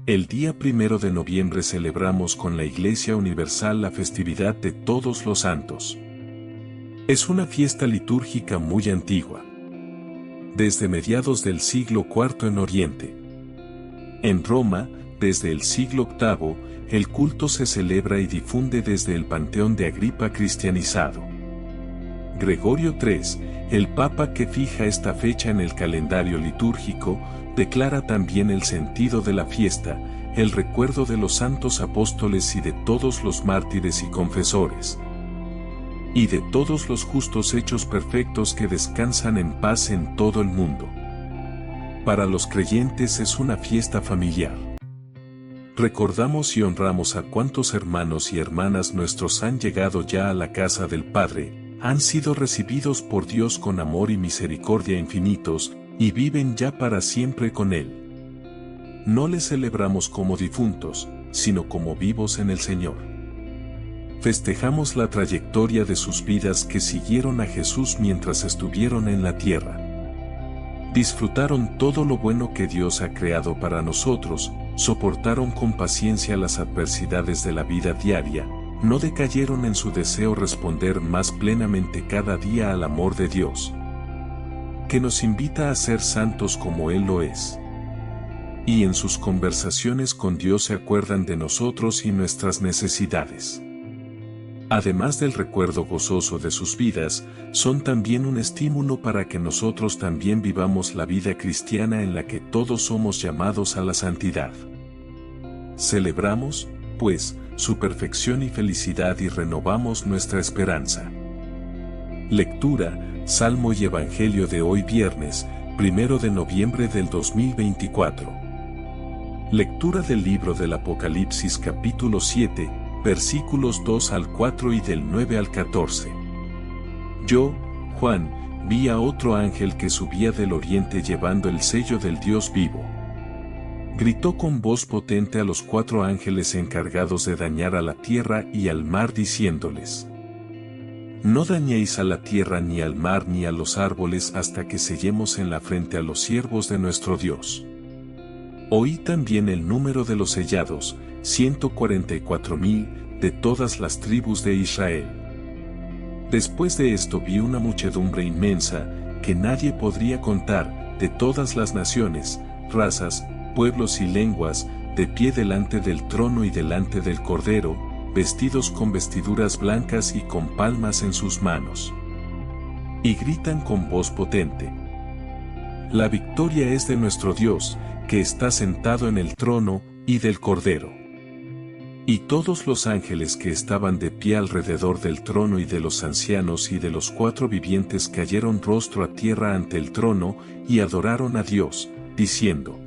El día 1 de noviembre celebramos con la Iglesia Universal la festividad de Todos los Santos. Es una fiesta litúrgica muy antigua. Desde mediados del siglo IV en Oriente. En Roma, desde el siglo VIII, el culto se celebra y difunde desde el Panteón de Agripa cristianizado. Gregorio III, el Papa que fija esta fecha en el calendario litúrgico, declara también el sentido de la fiesta, el recuerdo de los santos apóstoles y de todos los mártires y confesores, y de todos los justos hechos perfectos que descansan en paz en todo el mundo. Para los creyentes es una fiesta familiar. Recordamos y honramos a cuantos hermanos y hermanas nuestros han llegado ya a la casa del Padre, han sido recibidos por Dios con amor y misericordia infinitos, y viven ya para siempre con Él. No les celebramos como difuntos, sino como vivos en el Señor. Festejamos la trayectoria de sus vidas que siguieron a Jesús mientras estuvieron en la tierra. Disfrutaron todo lo bueno que Dios ha creado para nosotros, soportaron con paciencia las adversidades de la vida diaria, no decayeron en su deseo responder más plenamente cada día al amor de Dios, que nos invita a ser santos como Él lo es. Y en sus conversaciones con Dios se acuerdan de nosotros y nuestras necesidades. Además del recuerdo gozoso de sus vidas, son también un estímulo para que nosotros también vivamos la vida cristiana en la que todos somos llamados a la santidad. Celebramos, pues, su perfección y felicidad y renovamos nuestra esperanza. Lectura, Salmo y Evangelio de hoy viernes, 1 de noviembre del 2024. Lectura del libro del Apocalipsis capítulo 7, versículos 2 al 4 y del 9 al 14. Yo, Juan, vi a otro ángel que subía del oriente llevando el sello del Dios vivo. Gritó con voz potente a los 4 ángeles encargados de dañar a la tierra y al mar diciéndoles: No dañéis a la tierra ni al mar ni a los árboles hasta que sellemos en la frente a los siervos de nuestro Dios. Oí también el número de los sellados, 144,000, de todas las tribus de Israel. Después de esto vi una muchedumbre inmensa, que nadie podría contar, de todas las naciones, razas, pueblos y lenguas, de pie delante del trono y delante del Cordero, vestidos con vestiduras blancas y con palmas en sus manos. Y gritan con voz potente: La victoria es de nuestro Dios, que está sentado en el trono, y del Cordero. Y todos los ángeles que estaban de pie alrededor del trono y de los ancianos y de los 4 vivientes cayeron rostro a tierra ante el trono, y adoraron a Dios, diciendo: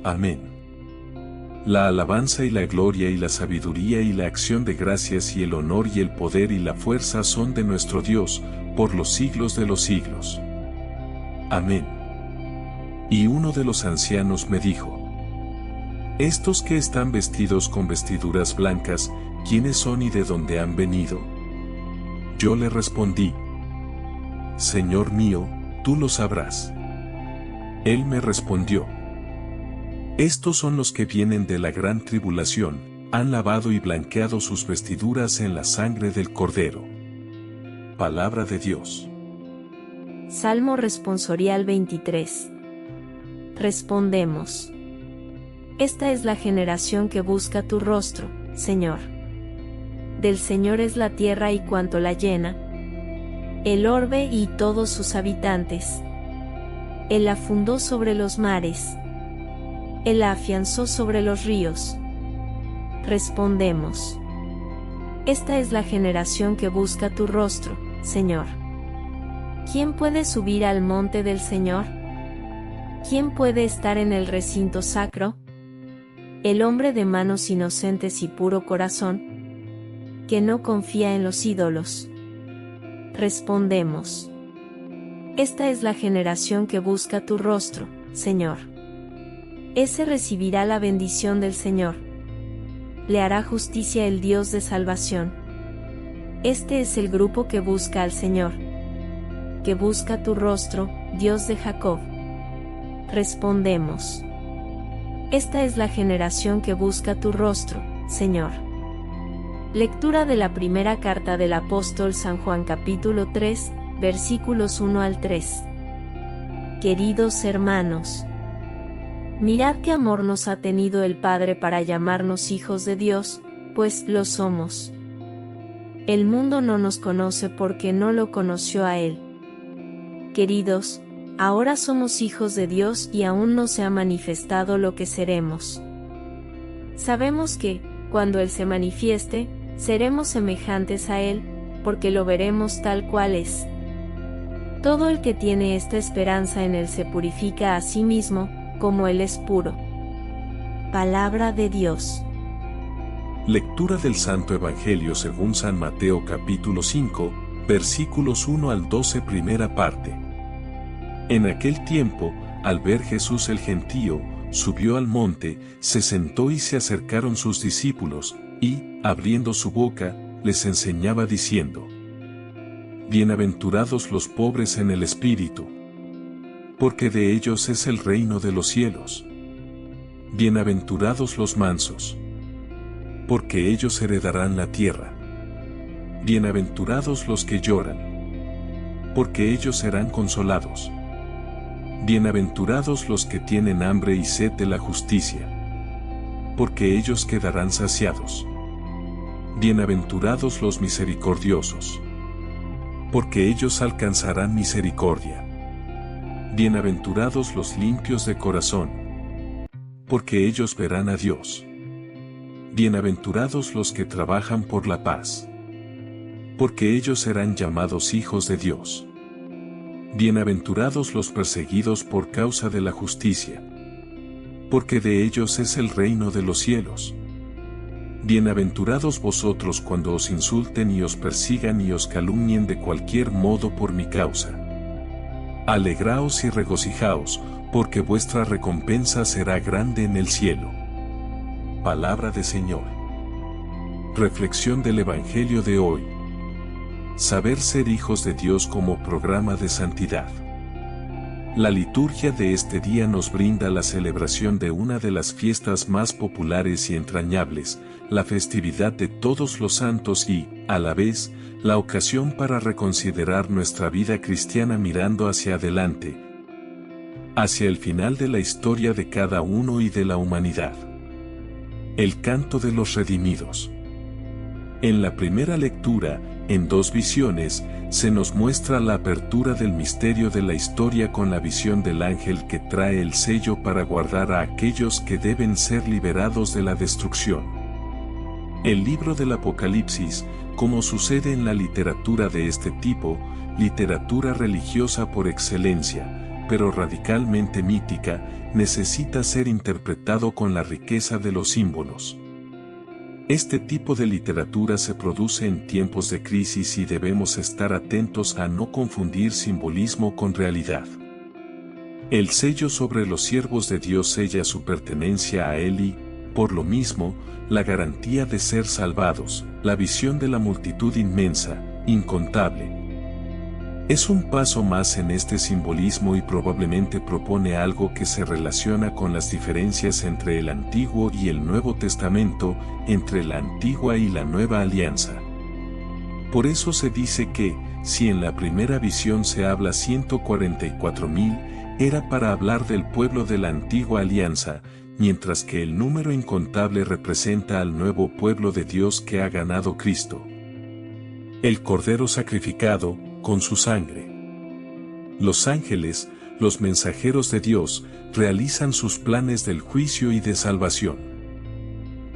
Amén. La alabanza y la gloria y la sabiduría y la acción de gracias y el honor y el poder y la fuerza son de nuestro Dios, por los siglos de los siglos. Amén. Y uno de los ancianos me dijo: Estos que están vestidos con vestiduras blancas, ¿quiénes son y de dónde han venido? Yo le respondí: Señor mío, tú lo sabrás. Él me respondió: Estos son los que vienen de la gran tribulación, han lavado y blanqueado sus vestiduras en la sangre del Cordero. Palabra de Dios. Salmo responsorial 23. Respondemos: Esta es la generación que busca tu rostro, Señor. Del Señor es la tierra y cuanto la llena, el orbe y todos sus habitantes. Él la fundó sobre los mares, Él la afianzó sobre los ríos. Respondemos: Esta es la generación que busca tu rostro, Señor. ¿Quién puede subir al monte del Señor? ¿Quién puede estar en el recinto sacro? El hombre de manos inocentes y puro corazón, que no confía en los ídolos. Respondemos: Esta es la generación que busca tu rostro, Señor. Ese recibirá la bendición del Señor. Le hará justicia el Dios de salvación. Este es el grupo que busca al Señor, que busca tu rostro, Dios de Jacob. Respondemos: Esta es la generación que busca tu rostro, Señor. Lectura de la primera carta del apóstol San Juan capítulo 3, versículos 1 al 3. Queridos hermanos, mirad qué amor nos ha tenido el Padre para llamarnos hijos de Dios, pues lo somos. El mundo no nos conoce porque no lo conoció a Él. Queridos, ahora somos hijos de Dios y aún no se ha manifestado lo que seremos. Sabemos que, cuando Él se manifieste, seremos semejantes a Él, porque lo veremos tal cual es. Todo el que tiene esta esperanza en Él se purifica a sí mismo, como Él es puro. Palabra de Dios. Lectura del Santo Evangelio según San Mateo capítulo 5, versículos 1 al 12 primera parte. En aquel tiempo, al ver Jesús el gentío, subió al monte, se sentó y se acercaron sus discípulos, y, abriendo su boca, les enseñaba diciendo: Bienaventurados los pobres en el espíritu, porque de ellos es el reino de los cielos. Bienaventurados los mansos, porque ellos heredarán la tierra. Bienaventurados los que lloran, porque ellos serán consolados. Bienaventurados los que tienen hambre y sed de la justicia, porque ellos quedarán saciados. Bienaventurados los misericordiosos, porque ellos alcanzarán misericordia. Bienaventurados los limpios de corazón, porque ellos verán a Dios. Bienaventurados los que trabajan por la paz, porque ellos serán llamados hijos de Dios. Bienaventurados los perseguidos por causa de la justicia, porque de ellos es el reino de los cielos. Bienaventurados vosotros cuando os insulten y os persigan y os calumnien de cualquier modo por mi causa. Alegraos y regocijaos, porque vuestra recompensa será grande en el cielo. Palabra del Señor. Reflexión del Evangelio de hoy. Saber ser hijos de Dios como programa de santidad. La liturgia de este día nos brinda la celebración de una de las fiestas más populares y entrañables, la festividad de Todos los Santos y, a la vez, la ocasión para reconsiderar nuestra vida cristiana mirando hacia adelante, hacia el final de la historia de cada uno y de la humanidad. El canto de los redimidos. En la primera lectura, en dos visiones, se nos muestra la apertura del misterio de la historia con la visión del ángel que trae el sello para guardar a aquellos que deben ser liberados de la destrucción. El libro del Apocalipsis, como sucede en la literatura de este tipo, literatura religiosa por excelencia, pero radicalmente mítica, necesita ser interpretado con la riqueza de los símbolos. Este tipo de literatura se produce en tiempos de crisis y debemos estar atentos a no confundir simbolismo con realidad. El sello sobre los siervos de Dios sella su pertenencia a Él y, por lo mismo, la garantía de ser salvados, la visión de la multitud inmensa, incontable. Es un paso más en este simbolismo y probablemente propone algo que se relaciona con las diferencias entre el Antiguo y el Nuevo Testamento, entre la Antigua y la Nueva Alianza. Por eso se dice que, si en la primera visión se habla 144.000, era para hablar del pueblo de la Antigua Alianza, mientras que el número incontable representa al nuevo pueblo de Dios que ha ganado Cristo, el Cordero sacrificado, con su sangre. Los ángeles, los mensajeros de Dios, realizan sus planes del juicio y de salvación.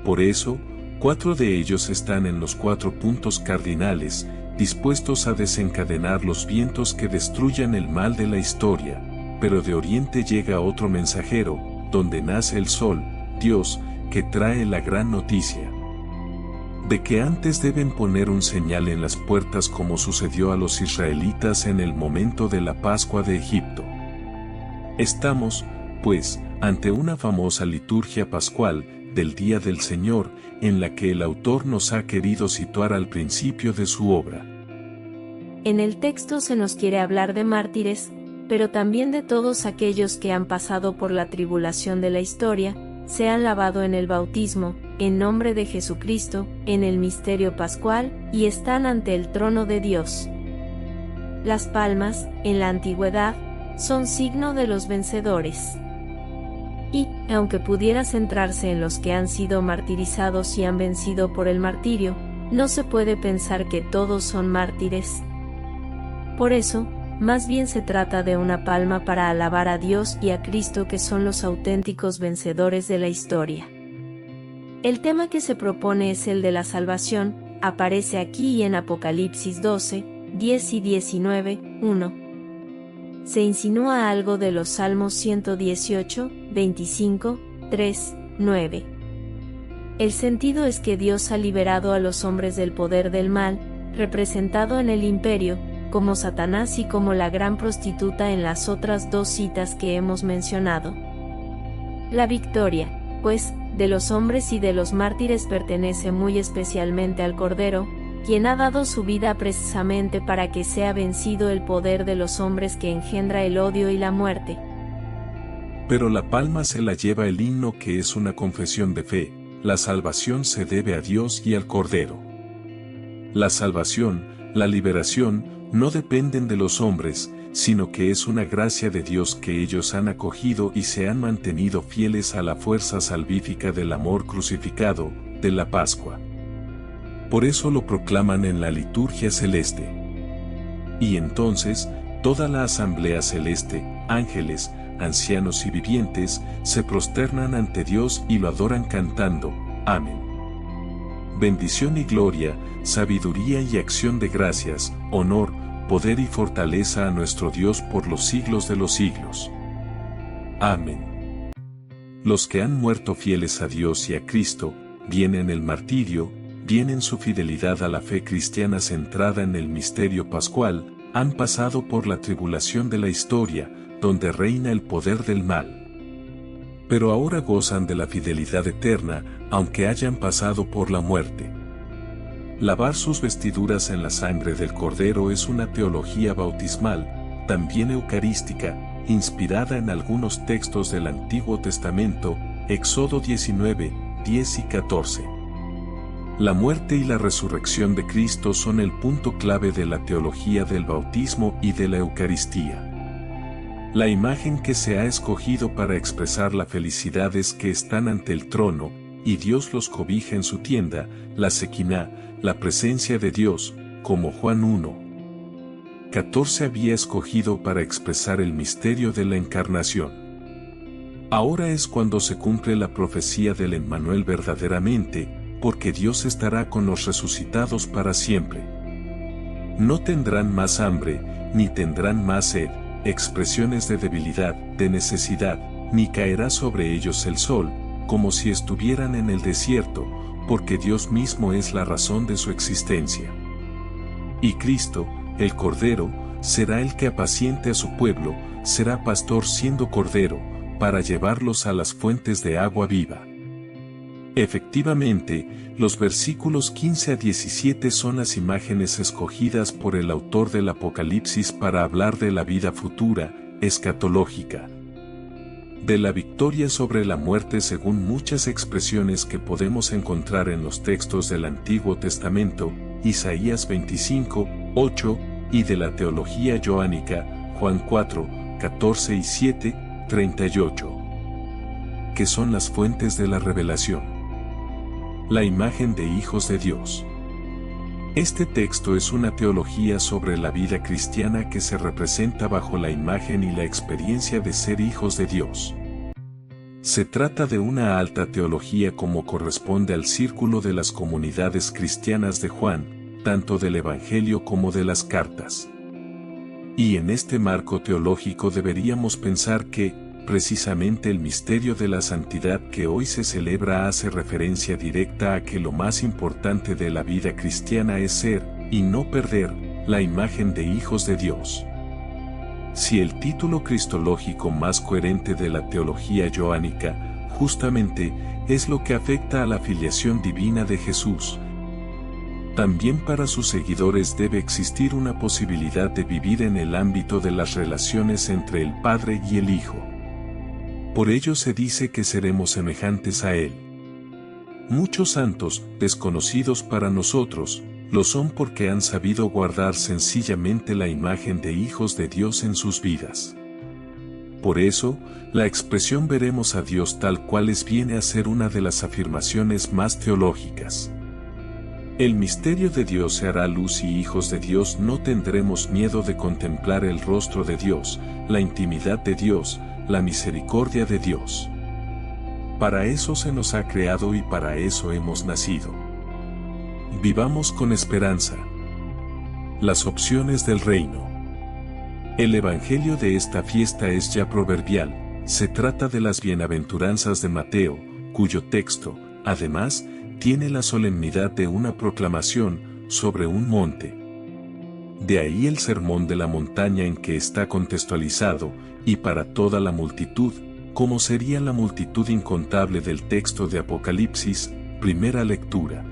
Por eso, 4 de ellos están en los 4 puntos cardinales, dispuestos a desencadenar los vientos que destruyan el mal de la historia, pero de oriente llega otro mensajero, donde nace el sol, Dios, que trae la gran noticia de que antes deben poner un señal en las puertas como sucedió a los israelitas en el momento de la Pascua de Egipto. Estamos, pues, ante una famosa liturgia pascual, del Día del Señor, en la que el autor nos ha querido situar al principio de su obra. En el texto se nos quiere hablar de mártires, pero también de todos aquellos que han pasado por la tribulación de la historia, se han lavado en el bautismo, en nombre de Jesucristo, en el misterio pascual, y están ante el trono de Dios. Las palmas, en la antigüedad, son signo de los vencedores. Y, aunque pudiera centrarse en los que han sido martirizados y han vencido por el martirio, no se puede pensar que todos son mártires. Por eso, más bien se trata de una palma para alabar a Dios y a Cristo, que son los auténticos vencedores de la historia. El tema que se propone es el de la salvación, aparece aquí y en Apocalipsis 12, 10 y 19, 1. Se insinúa algo de los Salmos 118, 25, 3, 9. El sentido es que Dios ha liberado a los hombres del poder del mal, representado en el imperio, como Satanás y como la gran prostituta en las otras dos citas que hemos mencionado. La victoria, pues, de los hombres y de los mártires pertenece muy especialmente al Cordero, quien ha dado su vida precisamente para que sea vencido el poder de los hombres que engendra el odio y la muerte. Pero la palma se la lleva el himno, que es una confesión de fe: la salvación se debe a Dios y al Cordero. La salvación, la liberación, no dependen de los hombres, sino que es una gracia de Dios que ellos han acogido y se han mantenido fieles a la fuerza salvífica del amor crucificado, de la Pascua. Por eso lo proclaman en la liturgia celeste. Y entonces, toda la asamblea celeste, ángeles, ancianos y vivientes, se prosternan ante Dios y lo adoran cantando: Amén. Bendición y gloria, sabiduría y acción de gracias, honor, poder y fortaleza a nuestro Dios por los siglos de los siglos. Amén. Los que han muerto fieles a Dios y a Cristo, bien en el martirio, bien en su fidelidad a la fe cristiana centrada en el misterio pascual, han pasado por la tribulación de la historia, donde reina el poder del mal. Pero ahora gozan de la fidelidad eterna, aunque hayan pasado por la muerte. Lavar sus vestiduras en la sangre del Cordero es una teología bautismal, también eucarística, inspirada en algunos textos del Antiguo Testamento, Éxodo 19, 10 y 14. La muerte y la resurrección de Cristo son el punto clave de la teología del bautismo y de la Eucaristía. La imagen que se ha escogido para expresar la felicidad es que están ante el trono, y Dios los cobija en su tienda, la Sequiná, la presencia de Dios, como Juan 1, 14 había escogido para expresar el misterio de la encarnación. Ahora es cuando se cumple la profecía del Emmanuel verdaderamente, porque Dios estará con los resucitados para siempre. No tendrán más hambre, ni tendrán más sed, expresiones de debilidad, de necesidad, ni caerá sobre ellos el sol, como si estuvieran en el desierto, porque Dios mismo es la razón de su existencia. Y Cristo, el Cordero, será el que apaciente a su pueblo, será pastor siendo Cordero, para llevarlos a las fuentes de agua viva. Efectivamente, los versículos 15 a 17 son las imágenes escogidas por el autor del Apocalipsis para hablar de la vida futura, escatológica. De la victoria sobre la muerte según muchas expresiones que podemos encontrar en los textos del Antiguo Testamento, Isaías 25, 8, y de la teología joánica, Juan 4, 14 y 7, 38, que son las fuentes de la revelación. La imagen de hijos de Dios. Este texto es una teología sobre la vida cristiana que se representa bajo la imagen y la experiencia de ser hijos de Dios. Se trata de una alta teología como corresponde al círculo de las comunidades cristianas de Juan, tanto del Evangelio como de las cartas. Y en este marco teológico deberíamos pensar que, precisamente el misterio de la santidad que hoy se celebra hace referencia directa a que lo más importante de la vida cristiana es ser, y no perder, la imagen de hijos de Dios. Si el título cristológico más coherente de la teología joánica, justamente, es lo que afecta a la filiación divina de Jesús, también para sus seguidores debe existir una posibilidad de vivir en el ámbito de las relaciones entre el Padre y el Hijo. Por ello se dice que seremos semejantes a Él. Muchos santos, desconocidos para nosotros, lo son porque han sabido guardar sencillamente la imagen de hijos de Dios en sus vidas. Por eso, la expresión veremos a Dios tal cual es viene a ser una de las afirmaciones más teológicas. El misterio de Dios se hará luz y hijos de Dios no tendremos miedo de contemplar el rostro de Dios, la intimidad de Dios, la misericordia de Dios. Para eso se nos ha creado y para eso hemos nacido. Vivamos con esperanza. Las opciones del reino. El evangelio de esta fiesta es ya proverbial, se trata de las bienaventuranzas de Mateo, cuyo texto, además, tiene la solemnidad de una proclamación sobre un monte. De ahí el sermón de la montaña en que está contextualizado, y para toda la multitud, como sería la multitud incontable del texto de Apocalipsis, primera lectura.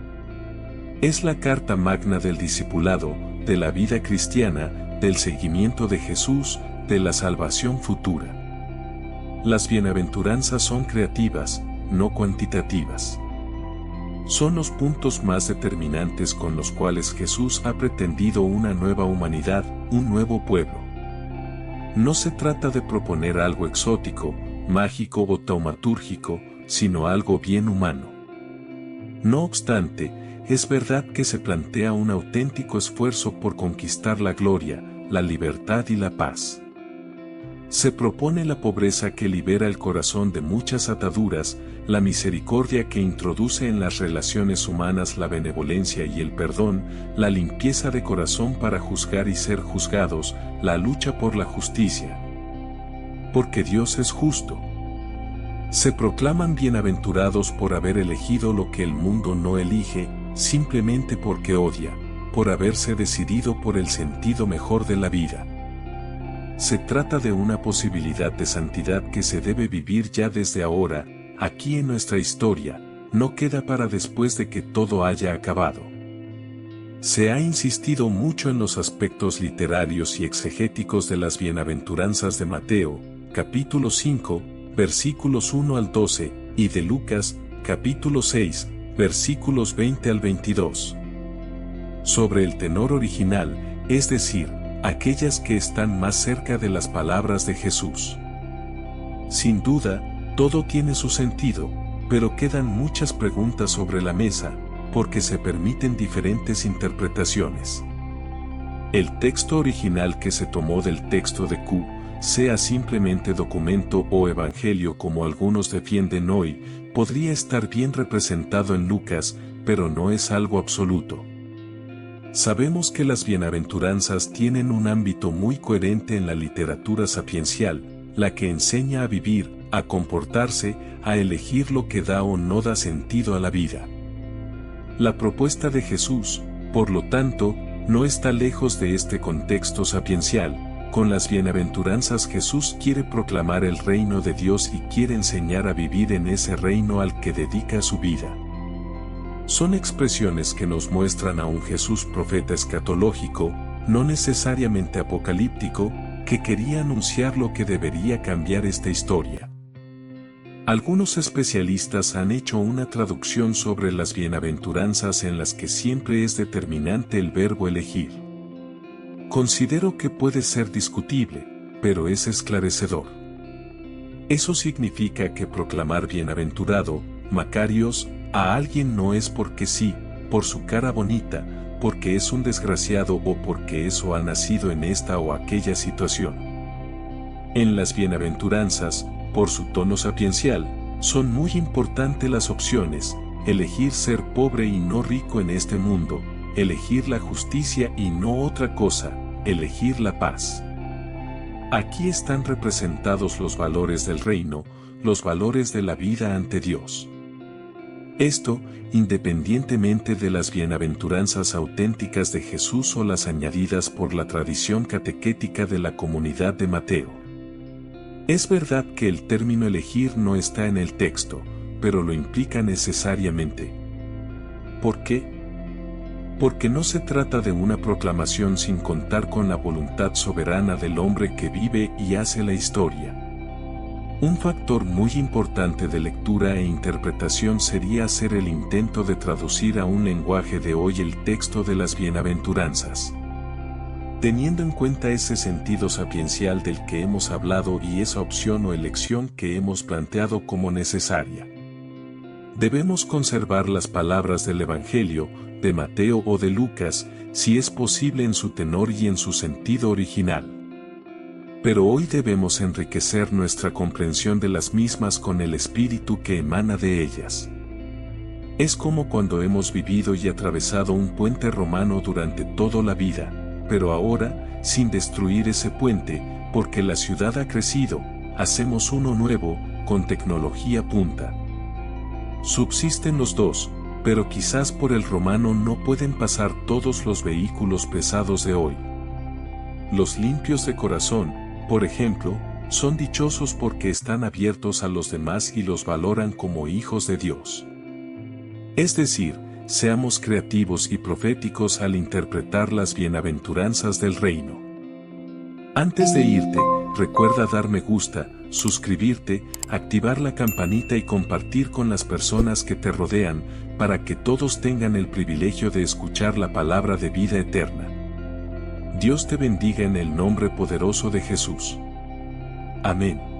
Es la carta magna del discipulado, de la vida cristiana, del seguimiento de Jesús, de la salvación futura. Las bienaventuranzas son creativas, no cuantitativas. Son los puntos más determinantes con los cuales Jesús ha pretendido una nueva humanidad, un nuevo pueblo. No se trata de proponer algo exótico, mágico o taumatúrgico, sino algo bien humano. No obstante, es verdad que se plantea un auténtico esfuerzo por conquistar la gloria, la libertad y la paz. Se propone la pobreza que libera el corazón de muchas ataduras, la misericordia que introduce en las relaciones humanas la benevolencia y el perdón, la limpieza de corazón para juzgar y ser juzgados, la lucha por la justicia. Porque Dios es justo. Se proclaman bienaventurados por haber elegido lo que el mundo no elige, simplemente porque odia, por haberse decidido por el sentido mejor de la vida. Se trata de una posibilidad de santidad que se debe vivir ya desde ahora, aquí en nuestra historia, no queda para después de que todo haya acabado. Se ha insistido mucho en los aspectos literarios y exegéticos de las bienaventuranzas de Mateo, capítulo 5, versículos 1 al 12, y de Lucas, capítulo 6, versículos 20 al 22. Sobre el tenor original, es decir, aquellas que están más cerca de las palabras de Jesús. Sin duda, todo tiene su sentido, pero quedan muchas preguntas sobre la mesa, porque se permiten diferentes interpretaciones. El texto original que se tomó del texto de Q, sea simplemente documento o evangelio como algunos defienden hoy, podría estar bien representado en Lucas, pero no es algo absoluto. Sabemos que las bienaventuranzas tienen un ámbito muy coherente en la literatura sapiencial, la que enseña a vivir, a comportarse, a elegir lo que da o no da sentido a la vida. La propuesta de Jesús, por lo tanto, no está lejos de este contexto sapiencial. Con las bienaventuranzas Jesús quiere proclamar el reino de Dios y quiere enseñar a vivir en ese reino al que dedica su vida. Son expresiones que nos muestran a un Jesús profeta escatológico, no necesariamente apocalíptico, que quería anunciar lo que debería cambiar esta historia. Algunos especialistas han hecho una traducción sobre las bienaventuranzas en las que siempre es determinante el verbo elegir. Considero que puede ser discutible, pero es esclarecedor. Eso significa que proclamar bienaventurado, Macarios, a alguien no es porque sí, por su cara bonita, porque es un desgraciado o porque eso ha nacido en esta o aquella situación. En las bienaventuranzas, por su tono sapiencial, son muy importantes las opciones, elegir ser pobre y no rico en este mundo, elegir la justicia y no otra cosa, elegir la paz. Aquí están representados los valores del reino, los valores de la vida ante Dios. Esto, independientemente de las bienaventuranzas auténticas de Jesús o las añadidas por la tradición catequética de la comunidad de Mateo. Es verdad que el término elegir no está en el texto, pero lo implica necesariamente. ¿Por qué? Porque no se trata de una proclamación sin contar con la voluntad soberana del hombre que vive y hace la historia. Un factor muy importante de lectura e interpretación sería hacer el intento de traducir a un lenguaje de hoy el texto de las bienaventuranzas. Teniendo en cuenta ese sentido sapiencial del que hemos hablado y esa opción o elección que hemos planteado como necesaria. Debemos conservar las palabras del Evangelio, de Mateo o de Lucas, si es posible en su tenor y en su sentido original. Pero hoy debemos enriquecer nuestra comprensión de las mismas con el espíritu que emana de ellas. Es como cuando hemos vivido y atravesado un puente romano durante toda la vida, pero ahora, sin destruir ese puente, porque la ciudad ha crecido, hacemos uno nuevo, con tecnología punta. Subsisten los dos, pero quizás por el romano no pueden pasar todos los vehículos pesados de hoy. Los limpios de corazón, por ejemplo, son dichosos porque están abiertos a los demás y los valoran como hijos de Dios. Es decir, seamos creativos y proféticos al interpretar las bienaventuranzas del reino. Antes de irte, recuerda dar me gusta, suscribirte, activar la campanita y compartir con las personas que te rodean, para que todos tengan el privilegio de escuchar la palabra de vida eterna. Dios te bendiga en el nombre poderoso de Jesús. Amén.